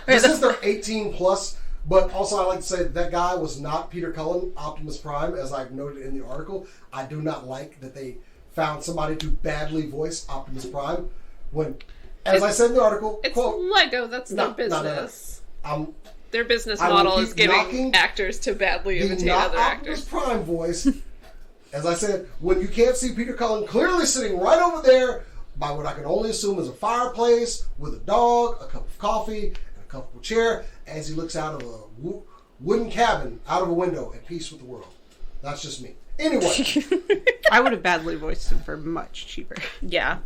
this is their 18 plus. But also, I like to say that guy was not Peter Cullen, Optimus Prime, as I've noted in the article. I do not like that they found somebody to badly voice Optimus Prime when, as I said in the article, It's quote, Lego. That's their business. Their business I will model keep is getting knocking actors to badly the imitate not other Optimus actors. Prime voice. As I said, when you can't see Peter Cullen clearly sitting right over there by what I can only assume is a fireplace with a dog, a cup of coffee, and a comfortable chair as he looks out of a wooden cabin out of a window at peace with the world. That's just me. Anyway. I would have badly voiced him for much cheaper. Yeah.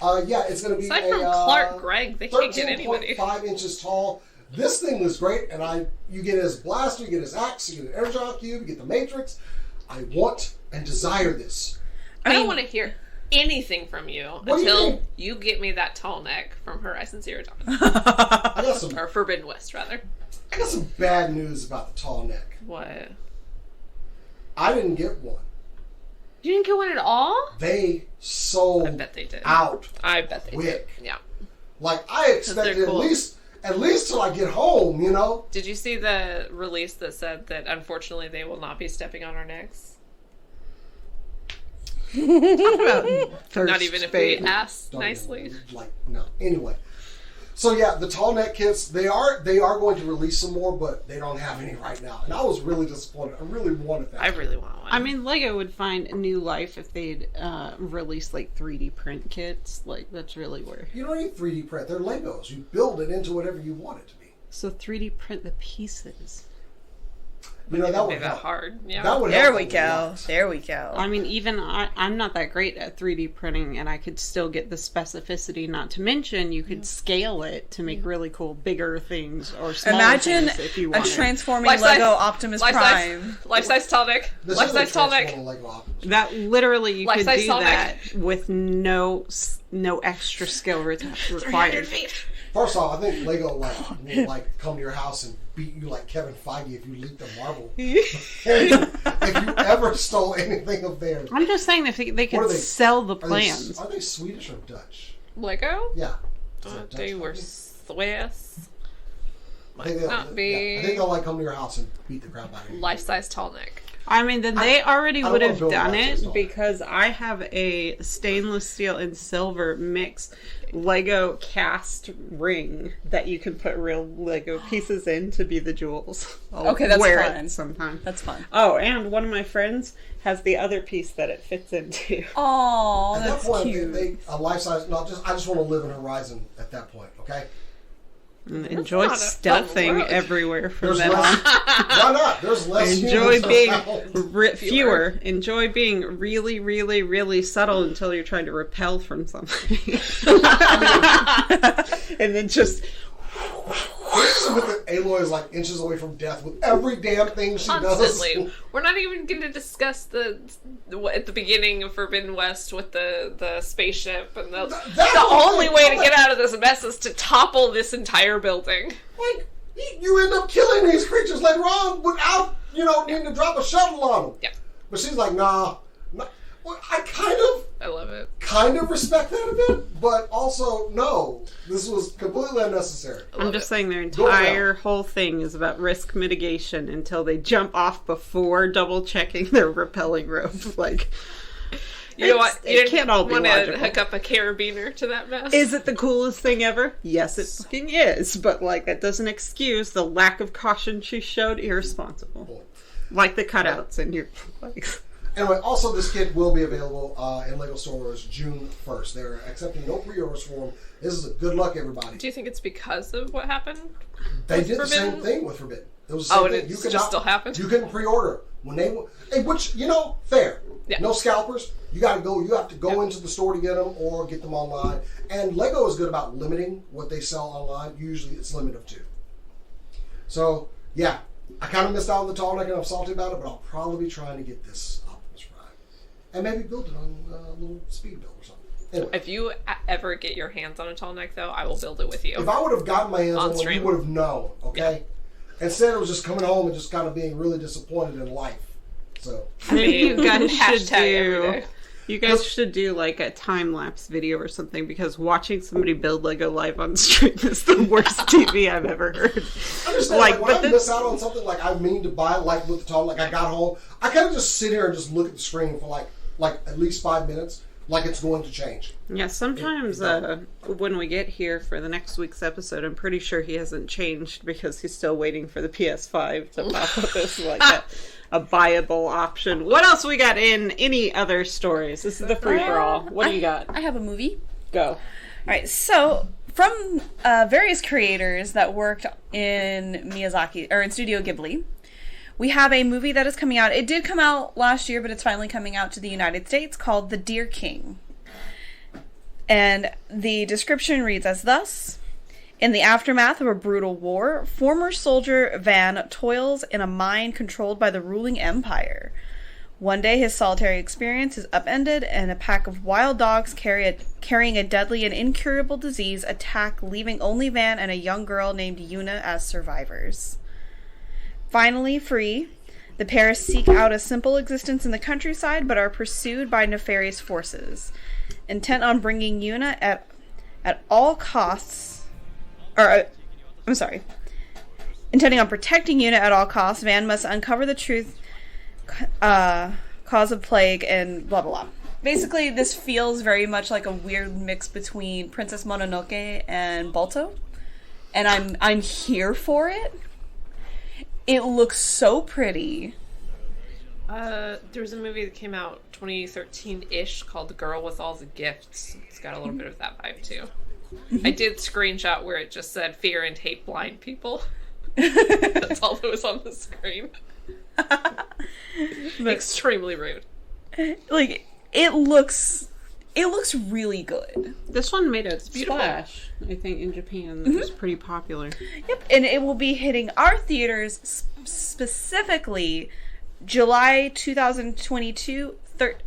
It's going to be Aside from Clark Gregg, they can't get anybody. 13.5 inches tall. This thing was great, and you get his blaster, you get his axe, you get an energon cube, you get the Matrix. I want and desire this. I don't want to hear anything from you do you until mean? you get me that tall neck from Horizon Zero Dawn. I got some Or Forbidden West, rather. I got some bad news about the tall neck. What? I didn't get one. You didn't get one at all? They sold I bet they did. out. I bet they quick. did. Yeah. Like I expected they're cool. at least till I get home, you know? Did you see the release that said that unfortunately they will not be stepping on our necks? Not even if we ask Don't nicely. even, no. Anyway. So yeah, the tall neck kits, they are going to release some more, but they don't have any right now. And I was really disappointed. I really wanted that. I really want one. I mean, Lego would find a new life if they'd release like 3D print kits. Like, that's really where. You don't need 3D print. They're Legos. You build it into whatever you want it to be. So 3D print the pieces. You know, that It'd would be that help. hard. Yeah. That would There help we a go. lot. There we go. I mean, even I'm not that great at 3D printing, and I could still get the specificity. Not to mention, you could scale it to make really cool, bigger things or smaller Imagine things if you a wanted. transforming Life-size- Lego Optimus Prime. Life-size tall neck. This Life-size is a tall neck. transformable Lego Optimus. That literally you could Life-size do Sonic. that with no extra skill required. First off, I think Lego will come to your house and beat you like Kevin Feige if you leaked a marble. if you ever stole anything of theirs. I'm just saying if they What could are they- sell the Are they, plans. are they Swedish or Dutch? Lego? Yeah. Is it They Dutch were company? Swiss. I think not be- I think they'll come to your house and beat the crap out of you. Life-size tall neck. I mean, then they already I don't would wanna have build done that it system. because I have a stainless steel and silver mix Lego cast ring that you can put real Lego pieces in to be the jewels. I'll Okay, that's wear fine. it sometime. That's fun. Oh, and one of my friends has the other piece that it fits into. Oh, At that that's point, cute. a life size. I just want to live in Horizon at that point. Okay. And enjoy not a stuffing fun road. everywhere from There's then less. on. Why not? There's less. Enjoy humans being around. fewer. Enjoy being really, really, really subtle until you're trying to repel from something. And then just With the Aloy is like inches away from death with every damn thing she Constantly. does. We're not even going to discuss at the beginning of Forbidden West with the spaceship and the That's only the way thing. to get out of this mess is to topple this entire building. Like you end up killing these creatures later on without needing to drop a shuttle on them. Yeah. But she's like, nah. Well, I I love it. kind of respect that a bit, but also no. This was completely unnecessary. I'm just saying their Go ahead. entire whole thing is about risk mitigation until they jump off before double checking their rappelling rope. Like, You know what? it can't all be want to logical. hook up a carabiner to that mess? Is it the coolest thing ever? Yes, it fucking is. But like, that doesn't excuse the lack of caution she showed. Irresponsible. Like the cutouts in your legs. Anyway, also this kit will be available in Lego stores June 1st. They're accepting no pre-orders for them. This is a good luck, everybody. Do you think it's because of what happened? They did the same Forbidden? thing with Forbidden. It was the same Oh, and thing. it's just still happened? You couldn't pre-order when they which fair. Yeah. No scalpers. You got to go. You have to go into the store to get them or get them online. And Lego is good about limiting what they sell online. Usually, it's limit of 2. So yeah, I kind of missed out on the tall neck and I'm salty about it, but I'll probably be trying to get this Optimus Prime and maybe build it on a little speed build or something. Anyway. If you ever get your hands on a tall neck, though, I will build it with you. If I would have gotten my hands On on one, you stream. would have known, okay? Instead, it was just coming home and just kind of being really disappointed in life. So, Maybe you guys should Hashtag every do. day. You guys should do like a time lapse video or something because watching somebody build Lego live on stream is the worst TV I've ever heard. I understand, Like, when but I miss out on something like I mean to buy, like with the tall, like I got home, I kind of just sit here and just look at the screen for like at least 5 minutes, like it's going to change. Yeah, sometimes when we get here for the next week's episode, I'm pretty sure he hasn't changed because he's still waiting for the PS5 to pop up as like a buyable option. What else we got in any other stories? This is the free for all. What do you got? I have a movie. Go. All right, so from various creators that worked in Miyazaki or in Studio Ghibli, we have a movie that is coming out. It did come out last year, but it's finally coming out to the United States called The Deer King. And the description reads as thus: in the aftermath of a brutal war, former soldier Van toils in a mine controlled by the ruling empire. One day, his solitary experience is upended, and a pack of wild dogs carrying a deadly and incurable disease attack, leaving only Van and a young girl named Yuna as survivors. Finally free, the pair seek out a simple existence in the countryside, but are pursued by nefarious forces. Intent on bringing Yuna at all costs, intending on protecting Yuna at all costs, Van must uncover the truth, cause of plague, and blah blah blah. Basically, this feels very much like a weird mix between Princess Mononoke and Balto, and I'm here for it. It looks so pretty. There was a movie that came out 2013-ish called The Girl with All the Gifts. It's got a little bit of that vibe, too. I did screenshot where it just said fear and hate blind people. That's all that was on the screen. Extremely rude. Like, it looks really good. This one made a beautiful. splash, I think, in Japan. It was pretty popular. Yep, and it will be hitting our theaters specifically July 2022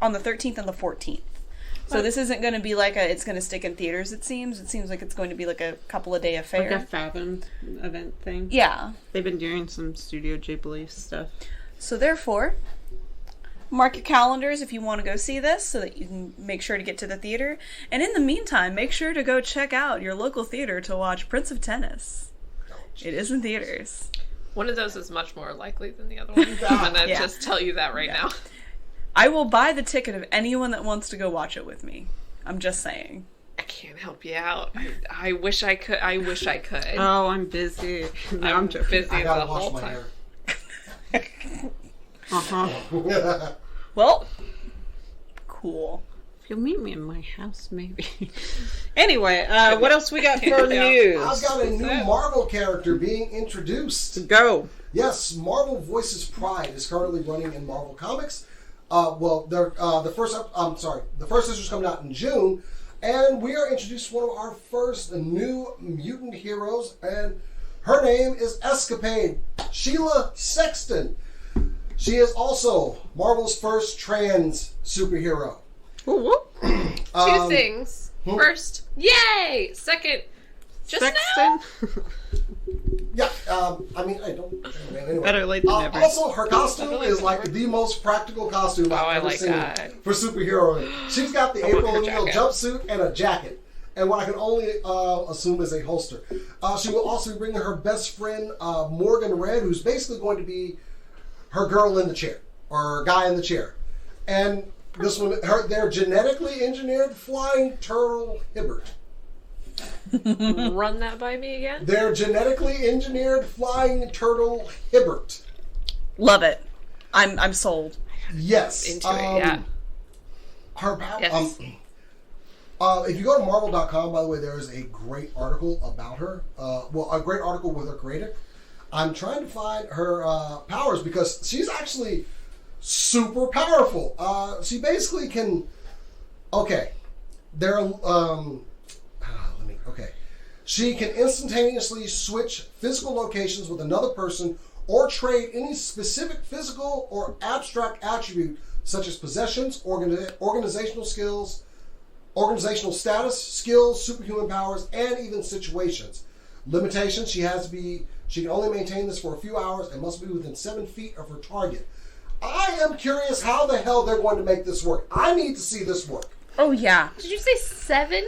on the 13th and the 14th. So this isn't going to be like it's going to stick in theaters, it seems. It seems like it's going to be like a couple of day affair. Like a Fathom event thing. Yeah. They've been doing some Studio Ghibli stuff. So therefore, mark your calendars if you want to go see this so that you can make sure to get to the theater. And in the meantime, make sure to go check out your local theater to watch Prince of Tennis. It is in theaters. One of those is much more likely than the other one. I'm going to just tell you that right now. I will buy the ticket of anyone that wants to go watch it with me. I'm just saying. I can't help you out. I wish I could. Oh, I'm busy. No, I'm joking. busy I the gotta wash whole my time. hair. Uh-huh. Well, cool. If you'll meet me in my house, maybe. Anyway, what else we got for news? I've got a new Marvel character being introduced. Go. Yes, Marvel Voices Pride is currently running in Marvel Comics. The first issue's coming out in June, and we are introduced to one of our first new mutant heroes, and her name is Escapade, Sheila Sexton. She is also Marvel's first trans superhero. Two things. First, yay! Second, just now. Yeah, I mean, I don't. Anyway. Better late than never. Also, her costume is like the most practical costume I've ever seen for superhero. She's got the April O'Neil jumpsuit and a jacket, and what I can only assume is a holster. She will also be bringing her best friend Morgan Red, who's basically going to be her girl in the chair or guy in the chair, and this one, they're genetically engineered flying turtle Hibbert. Run that by me again. They're genetically engineered flying turtle Hibbert. Love it. I'm sold. Yes. Into it, yeah. Her Yes. if you go to Marvel.com, by the way, there is a great article about her. A great article with her creator. I'm trying to find her powers because she's actually super powerful. She basically can. Okay, she can instantaneously switch physical locations with another person or trade any specific physical or abstract attribute such as possessions, organizational skills, organizational status, skills, superhuman powers, and even situations. Limitations: she can only maintain this for a few hours and must be within 7 feet of her target. I am curious how the hell they're going to make this work. I need to see this work. Oh, yeah. Did you say 7?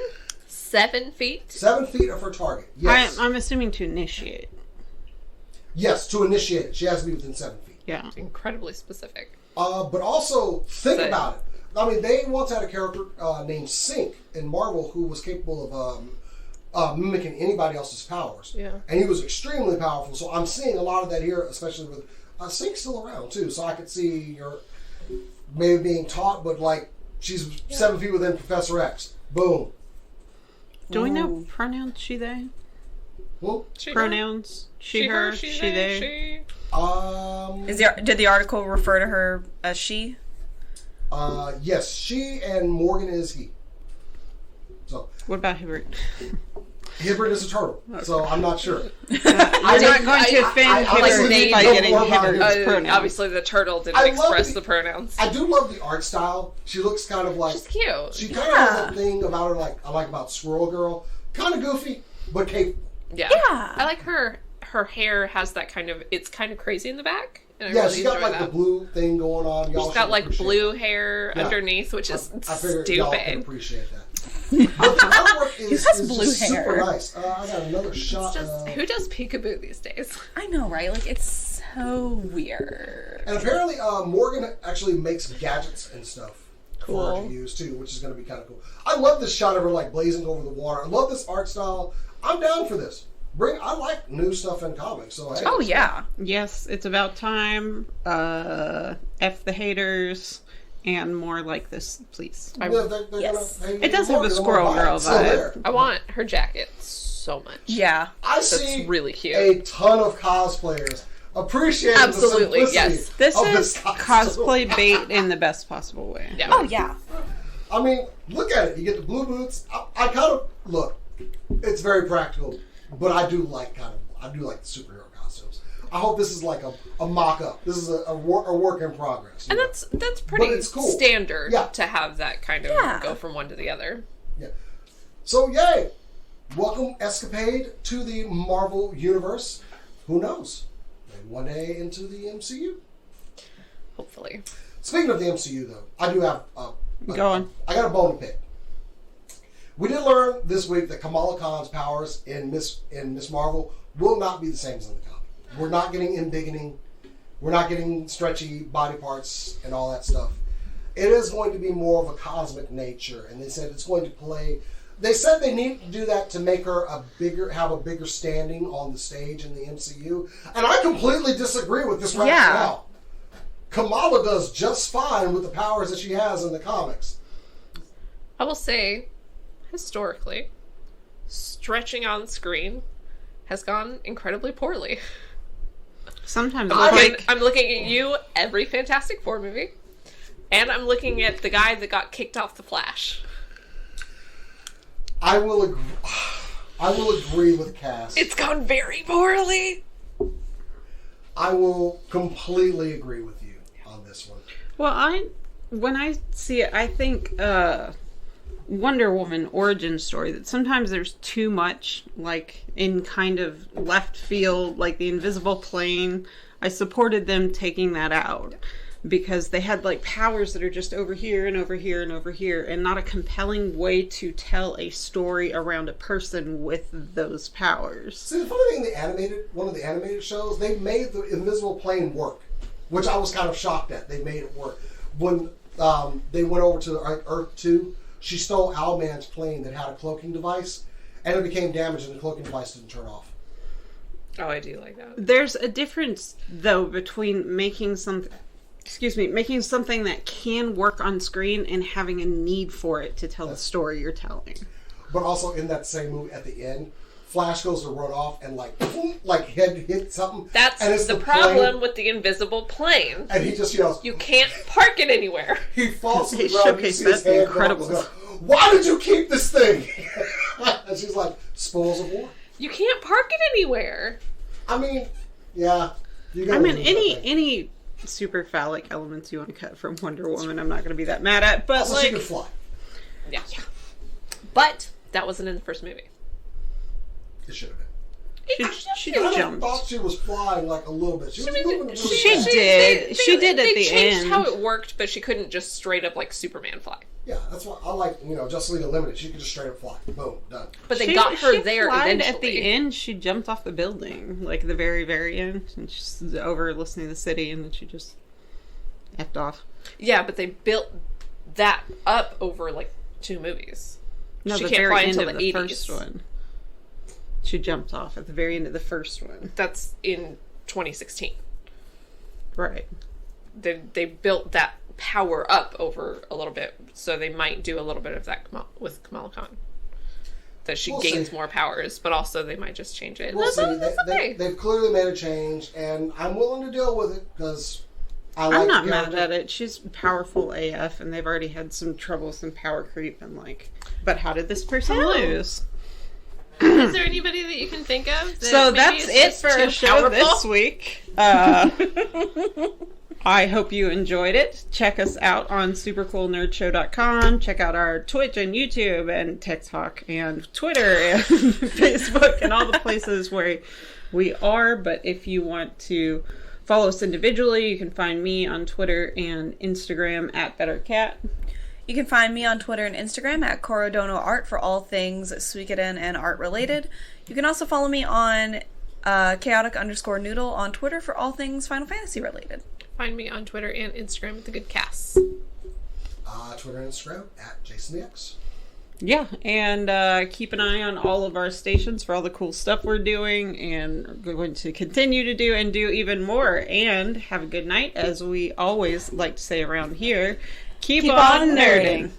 7 feet? 7 feet of her target. Yes. I'm assuming to initiate. Yes, to initiate it. She has to be within 7 feet. Yeah. Incredibly specific. But also, think about it. I mean, they once had a character named Sync in Marvel who was capable of mimicking anybody else's powers. Yeah. And he was extremely powerful. So I'm seeing a lot of that here, especially with Sync's still around, too. So I could see your maybe being taught, but like, she's 7 feet within Professor X. Boom. Do we know pronouns she, they? Well, Pronouns? She, her, she, they? She. Did the article refer to her as she? Yes, she, and Morgan is he. So What about Hibbert? Hibbert is a turtle, so I'm not sure. You're not going to offend Hibbert by getting Hibbert's pronouns. Obviously, the turtle didn't express the pronouns. I do love the art style. She looks kind of like... She's cute. She kind of has a thing about her like I like about Squirrel Girl. Kind of goofy, but capable. Yeah. I like her. Her hair has that kind of... It's kind of crazy in the back. And I really she's got like that. the blue thing going on. She's got like blue hair underneath, which is I figured stupid. y'all can appreciate that. But the artwork is blue just hair. super nice. I got another shot. Who does peekaboo these days? I know, right? Like, it's so weird. And apparently, Morgan actually makes gadgets and stuff for her to use too, which is going to be kind of cool. I love this shot of her like blazing over the water. I love this art style. I'm down for this. I like new stuff in comics, so hey. Oh yeah. Yes, it's about time. F the haters. And more like this, please. Yes. It does have a Squirrel Girl vibe. I want her jacket so much. Yeah. I see really cute. a ton of cosplayers appreciated Absolutely, the simplicity yes. This of is costume. cosplay bait in the best possible way. Yeah. Oh yeah. I mean, look at it. You get the blue boots. I kind of look. It's very practical, but I do like the superhero costumes. I hope this is like a mock-up. This is a work in progress. And that's pretty it's cool. standard Yeah. to have that kind of Yeah. go from one to the other. Yeah. So yay! Welcome, Escapade, to the Marvel Universe. Who knows? Maybe one day into the MCU. Hopefully. Speaking of the MCU, though, I do have Go on. I got a bone to pick. We did learn this week that Kamala Khan's powers in Miss Marvel will not be the same as in the comic. We're not getting embiggening. We're not getting stretchy body parts and all that stuff. It is going to be more of a cosmic nature, and they said it's going to play. They said they need to do that to make her have a bigger standing on the stage in the MCU, and I completely disagree with this right now. Kamala does just fine with the powers that she has in the comics. I will say, historically, stretching on screen has gone incredibly poorly. Sometimes I'm looking at you every Fantastic Four movie, and I'm looking at the guy that got kicked off The Flash. I will agree with Cass. It's gone very poorly. I will completely agree with you on this one. Well, when I see it, I think Wonder Woman origin story, that sometimes there's too much, like, in kind of left field, like the invisible plane. I supported them taking that out because they had, like, powers that are just over here and over here and over here, and not a compelling way to tell a story around a person with those powers. See, the funny thing, one of the animated shows, they made the invisible plane work, which I was kind of shocked at. They made it work. When they went over to Earth 2, she stole Owlman's plane that had a cloaking device, and it became damaged, and the cloaking device didn't turn off. Oh, I do like that. There's a difference, though, between making something that can work on screen and having a need for it to tell the story you're telling. But also in that same movie at the end, Flash goes to run off and like head hit something. That's and it's the plane, problem with the invisible plane. And he just yells, You can't park it anywhere. he falls to They the ground. showcase You see his that in hand go up, Incredibles. he's going, why did you keep this thing? And she's like, spoils of war. You can't park it anywhere. I mean, yeah. Any super phallic elements you want to cut from Wonder Woman, I'm not going to be that mad at. But Also, she could fly. Yeah. But that wasn't in the first movie. It should have been. she I jumped. thought she was flying like a little bit. She was moving really she fast. did. She did at they the changed end. how it worked, but she couldn't just straight up like Superman fly. Yeah, that's why I like, Justice League Unlimited. She could just straight up fly. Boom, done. But they got her there flied eventually. At the end, she jumped off the building, like the very, very end, and she's over listening to the city, and then she just effed off. Yeah, but they built that up over like 2 movies. No, she the can't very fly end until of the the 80s. first one. She jumped off at the very end of the first one. That's in 2016. Right. They built that power up over a little bit, so they might do a little bit of that with Kamala Khan. That she gains more powers, but also they might just change it. We'll see. That's okay. They've clearly made a change, and I'm willing to deal with it because I'm not mad at it. She's powerful AF, and they've already had some trouble, some power creep, and but how did this person lose? Is there anybody that you can think of? So that's it for our show this week. I hope you enjoyed it. Check us out on supercoolnerdshow.com. Check out our Twitch and YouTube and TikTok and Twitter and Facebook and all the places where we are. But if you want to follow us individually, you can find me on Twitter and Instagram at BetterCat. You can find me on Twitter and Instagram at Corodono Art for all things Suikoden and art related. You can also follow me on chaotic_noodle on Twitter for all things Final Fantasy related. Find me on Twitter and Instagram at The Good Cass. Twitter and Instagram at JasonDX. Yeah, and keep an eye on all of our stations for all the cool stuff we're doing, and we're going to continue to do and do even more. And have a good night, as we always like to say around here. Keep on nerding.